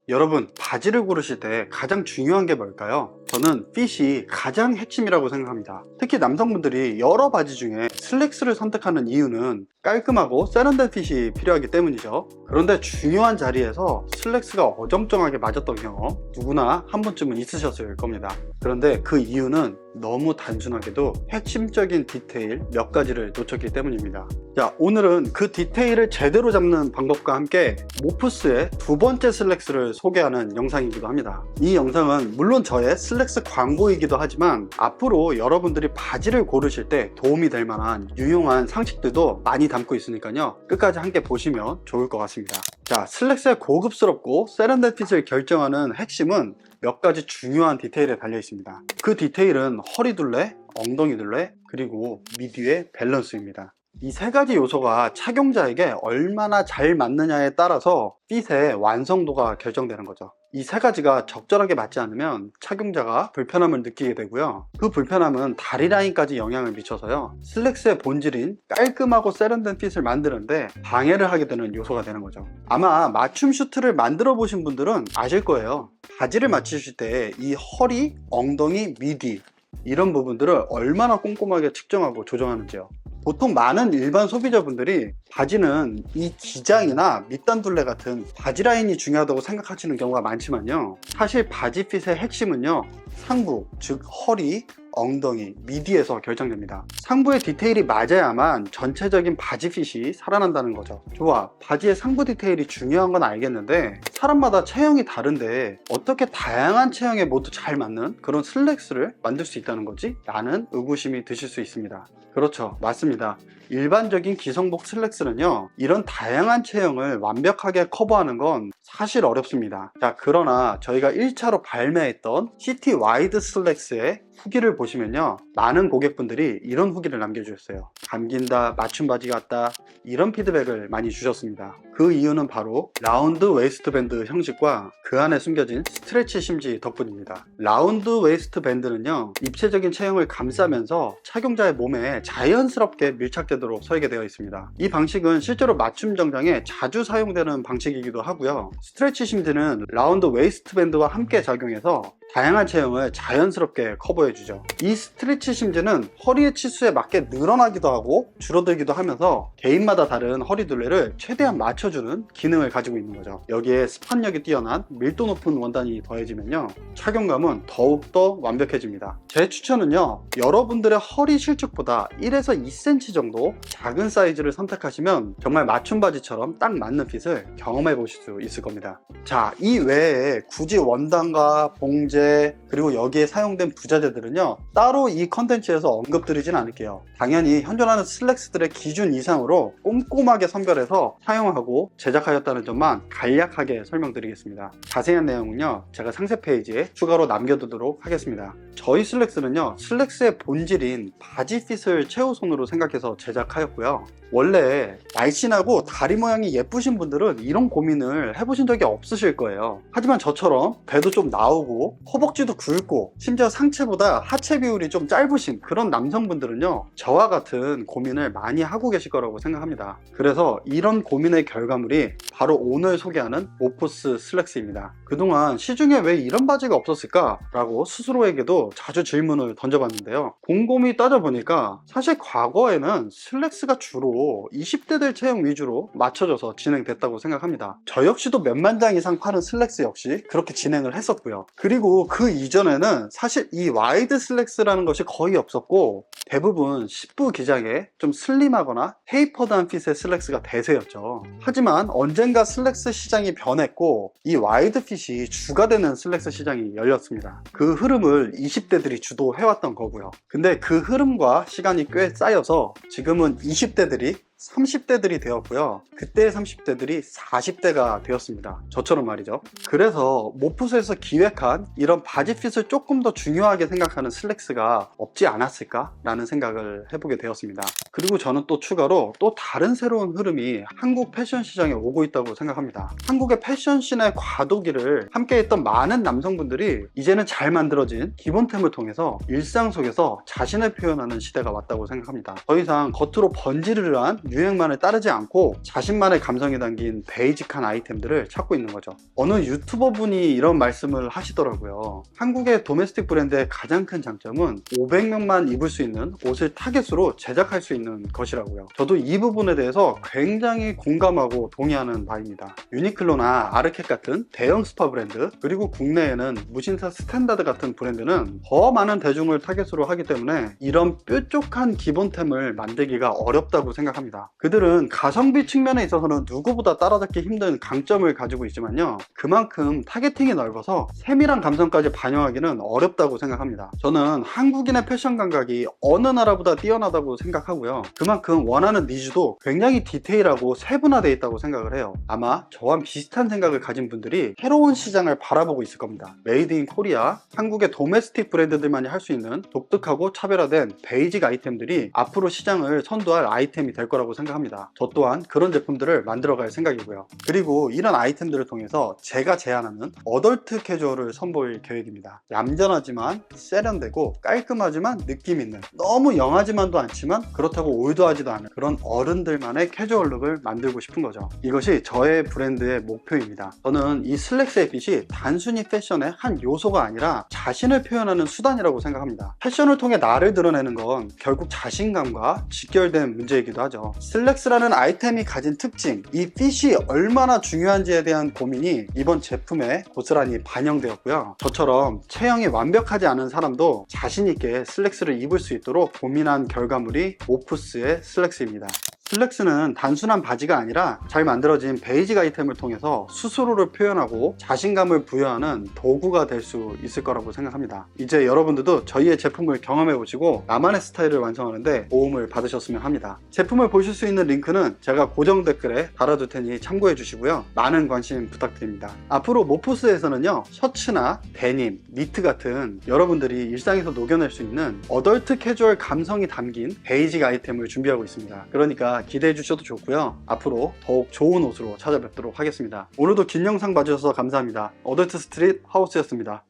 여러분, 바지를 고르실 때 가장 중요한 게 뭘까요? 저는 핏이 가장 핵심이라고 생각합니다. 특히 남성분들이 여러 바지 중에 슬랙스를 선택하는 이유는 깔끔하고 세련된 핏이 필요하기 때문이죠. 그런데 중요한 자리에서 슬랙스가 어정쩡하게 맞았던 경험 누구나 한 번쯤은 있으셨을 겁니다. 그런데 그 이유는 너무 단순하게도 핵심적인 디테일 몇 가지를 놓쳤기 때문입니다. 자, 오늘은 그 디테일을 제대로 잡는 방법과 함께 모프스의 두 번째 슬랙스를 소개하는 영상이기도 합니다. 이 영상은 물론 저의 슬랙스 광고이기도 하지만 앞으로 여러분들이 바지를 고르실 때 도움이 될 만한 유용한 상식들도 많이 담고 있으니까요, 끝까지 함께 보시면 좋을 것 같습니다. 자, 슬랙스의 고급스럽고 세련된 핏을 결정하는 핵심은 몇 가지 중요한 디테일에 달려 있습니다. 그 디테일은 허리 둘레, 엉덩이 둘레, 그리고 미디의 밸런스입니다. 이 세 가지 요소가 착용자에게 얼마나 잘 맞느냐에 따라서 핏의 완성도가 결정되는 거죠. 이 세 가지가 적절하게 맞지 않으면 착용자가 불편함을 느끼게 되고요, 그 불편함은 다리 라인까지 영향을 미쳐서요, 슬랙스의 본질인 깔끔하고 세련된 핏을 만드는데 방해를 하게 되는 요소가 되는 거죠. 아마 맞춤 슈트를 만들어 보신 분들은 아실 거예요. 바지를 맞추실 때 이 허리, 엉덩이, 미디 이런 부분들을 얼마나 꼼꼼하게 측정하고 조정하는지요. 보통 많은 일반 소비자분들이 바지는 이 기장이나 밑단 둘레 같은 바지 라인이 중요하다고 생각하시는 경우가 많지만요, 사실 바지 핏의 핵심은요, 상부, 즉 허리, 엉덩이, 미디에서 결정됩니다. 상부의 디테일이 맞아야만 전체적인 바지 핏이 살아난다는 거죠. 좋아, 바지의 상부 디테일이 중요한 건 알겠는데 사람마다 체형이 다른데 어떻게 다양한 체형에 모두 잘 맞는 그런 슬랙스를 만들 수 있다는 거지? 라는 의구심이 드실 수 있습니다. 그렇죠, 맞습니다. 일반적인 기성복 슬랙스는요, 이런 다양한 체형을 완벽하게 커버하는 건 사실 어렵습니다. 자, 그러나 저희가 1차로 발매했던 시티 와이드 슬랙스의 후기를 보시면요, 많은 고객분들이 이런 후기를 남겨주셨어요. 감긴다, 맞춤 바지 같다, 이런 피드백을 많이 주셨습니다. 그 이유는 바로 라운드 웨이스트 밴드 형식과 그 안에 숨겨진 스트레치 심지 덕분입니다. 라운드 웨이스트 밴드는요, 입체적인 체형을 감싸면서 착용자의 몸에 자연스럽게 밀착되도록 설계되어 있습니다. 이 방식은 실제로 맞춤 정장에 자주 사용되는 방식이기도 하고요, 스트레치 심지는 라운드 웨이스트 밴드와 함께 작용해서 다양한 체형을 자연스럽게 커버해주죠. 이 스트레치 심지는 허리의 치수에 맞게 늘어나기도 하고 줄어들기도 하면서 개인마다 다른 허리 둘레를 최대한 맞춰주는 기능을 가지고 있는 거죠. 여기에 스판력이 뛰어난 밀도 높은 원단이 더해지면요, 착용감은 더욱더 완벽해집니다. 제 추천은요, 여러분들의 허리 실축보다 1에서 2cm 정도 작은 사이즈를 선택하시면 정말 맞춤 바지처럼 딱 맞는 핏을 경험해 보실 수 있을 겁니다. 자, 이 외에 굳이 원단과 봉제 그리고 여기에 사용된 부자재들은요, 따로 이 컨텐츠에서 언급드리진 않을게요. 당연히 현존하는 슬랙스들의 기준 이상으로 꼼꼼하게 선별해서 사용하고 제작하였다는 점만 간략하게 설명드리겠습니다. 자세한 내용은요, 제가 상세 페이지에 추가로 남겨두도록 하겠습니다. 저희 슬랙스는요, 슬랙스의 본질인 바지 핏을 최우선으로 생각해서 제작하였고요, 원래 날씬하고 다리 모양이 예쁘신 분들은 이런 고민을 해보신 적이 없으실 거예요. 하지만 저처럼 배도 좀 나오고 허벅지도 굵고 심지어 상체보다 하체 비율이 좀 짧으신 그런 남성분들은요, 저와 같은 고민을 많이 하고 계실 거라고 생각합니다. 그래서 이런 고민의 결과물이 바로 오늘 소개하는 모프스 슬랙스입니다. 그동안 시중에 왜 이런 바지가 없었을까? 라고 스스로에게도 자주 질문을 던져봤는데요, 곰곰이 따져보니까 사실 과거에는 슬랙스가 주로 20대들 체형 위주로 맞춰져서 진행됐다고 생각합니다. 저 역시도 몇만 장 이상 파는 슬랙스 역시 그렇게 진행을 했었고요. 그리고 그 이전에는 사실 이 와이드 슬랙스라는 것이 거의 없었고 대부분 10부 기장에 좀 슬림하거나 테이퍼드한 핏의 슬랙스가 대세였죠. 하지만 언젠가 슬랙스 시장이 변했고 이 와이드 핏이 주가 되는 슬랙스 시장이 열렸습니다. 그 흐름을 20대들이 주도해왔던 거고요. 근데 그 흐름과 시간이 꽤 쌓여서 지금은 20대들이 30대들이 되었고요, 그때 30대들이 40대가 되었습니다. 저처럼 말이죠. 그래서 모프스에서 기획한 이런 바지 핏을 조금 더 중요하게 생각하는 슬랙스가 없지 않았을까 라는 생각을 해보게 되었습니다. 그리고 저는 또 추가로 또 다른 새로운 흐름이 한국 패션 시장에 오고 있다고 생각합니다. 한국의 패션씬의 과도기를 함께했던 많은 남성분들이 이제는 잘 만들어진 기본템을 통해서 일상 속에서 자신을 표현하는 시대가 왔다고 생각합니다. 더 이상 겉으로 번지르르한 유행만을 따르지 않고 자신만의 감성이 담긴 베이직한 아이템들을 찾고 있는 거죠. 어느 유튜버 분이 이런 말씀을 하시더라고요. 한국의 도메스틱 브랜드의 가장 큰 장점은 500명만 입을 수 있는 옷을 타겟으로 제작할 수 있는 것이라고요. 저도 이 부분에 대해서 굉장히 공감하고 동의하는 바입니다. 유니클로나 아르켓 같은 대형 스파 브랜드, 그리고 국내에는 무신사 스탠다드 같은 브랜드는 더 많은 대중을 타겟으로 하기 때문에 이런 뾰족한 기본템을 만들기가 어렵다고 생각합니다. 그들은 가성비 측면에 있어서는 누구보다 따라잡기 힘든 강점을 가지고 있지만요, 그만큼 타겟팅이 넓어서 세밀한 감성까지 반영하기는 어렵다고 생각합니다. 저는 한국인의 패션 감각이 어느 나라보다 뛰어나다고 생각하고요, 그만큼 원하는 니즈도 굉장히 디테일하고 세분화되어 있다고 생각을 해요. 아마 저와 비슷한 생각을 가진 분들이 새로운 시장을 바라보고 있을 겁니다. 메이드 인 코리아, 한국의 도메스틱 브랜드들만이 할 수 있는 독특하고 차별화된 베이직 아이템들이 앞으로 시장을 선도할 아이템이 될 거라고 생각합니다. 저 또한 그런 제품들을 만들어갈 생각이고요. 그리고 이런 아이템들을 통해서 제가 제안하는 어덜트 캐주얼을 선보일 계획입니다. 얌전하지만 세련되고 깔끔하지만 느낌 있는, 너무 영하지만도 않지만 그렇다고 올드하지도 않은 그런 어른들만의 캐주얼룩을 만들고 싶은 거죠. 이것이 저의 브랜드의 목표입니다. 저는 이 슬랙스의 핏이 단순히 패션의 한 요소가 아니라 자신을 표현하는 수단이라고 생각합니다. 패션을 통해 나를 드러내는 건 결국 자신감과 직결된 문제이기도 하죠. 슬랙스라는 아이템이 가진 특징, 이 핏이 얼마나 중요한지에 대한 고민이 이번 제품에 고스란히 반영되었고요. 저처럼 체형이 완벽하지 않은 사람도 자신있게 슬랙스를 입을 수 있도록 고민한 결과물이 모프스의 슬랙스입니다. 슬랙스는 단순한 바지가 아니라 잘 만들어진 베이직 아이템을 통해서 스스로를 표현하고 자신감을 부여하는 도구가 될 수 있을 거라고 생각합니다. 이제 여러분들도 저희의 제품을 경험해 보시고 나만의 스타일을 완성하는데 도움을 받으셨으면 합니다. 제품을 보실 수 있는 링크는 제가 고정 댓글에 달아둘 테니 참고해 주시고요, 많은 관심 부탁드립니다. 앞으로 모프스에서는요, 셔츠나 데님, 니트 같은 여러분들이 일상에서 녹여낼 수 있는 어덜트 캐주얼 감성이 담긴 베이직 아이템을 준비하고 있습니다. 그러니까 기대해 주셔도 좋고요, 앞으로 더욱 좋은 옷으로 찾아뵙도록 하겠습니다. 오늘도 긴 영상 봐주셔서 감사합니다. 어덜트 스트릿 하우스였습니다.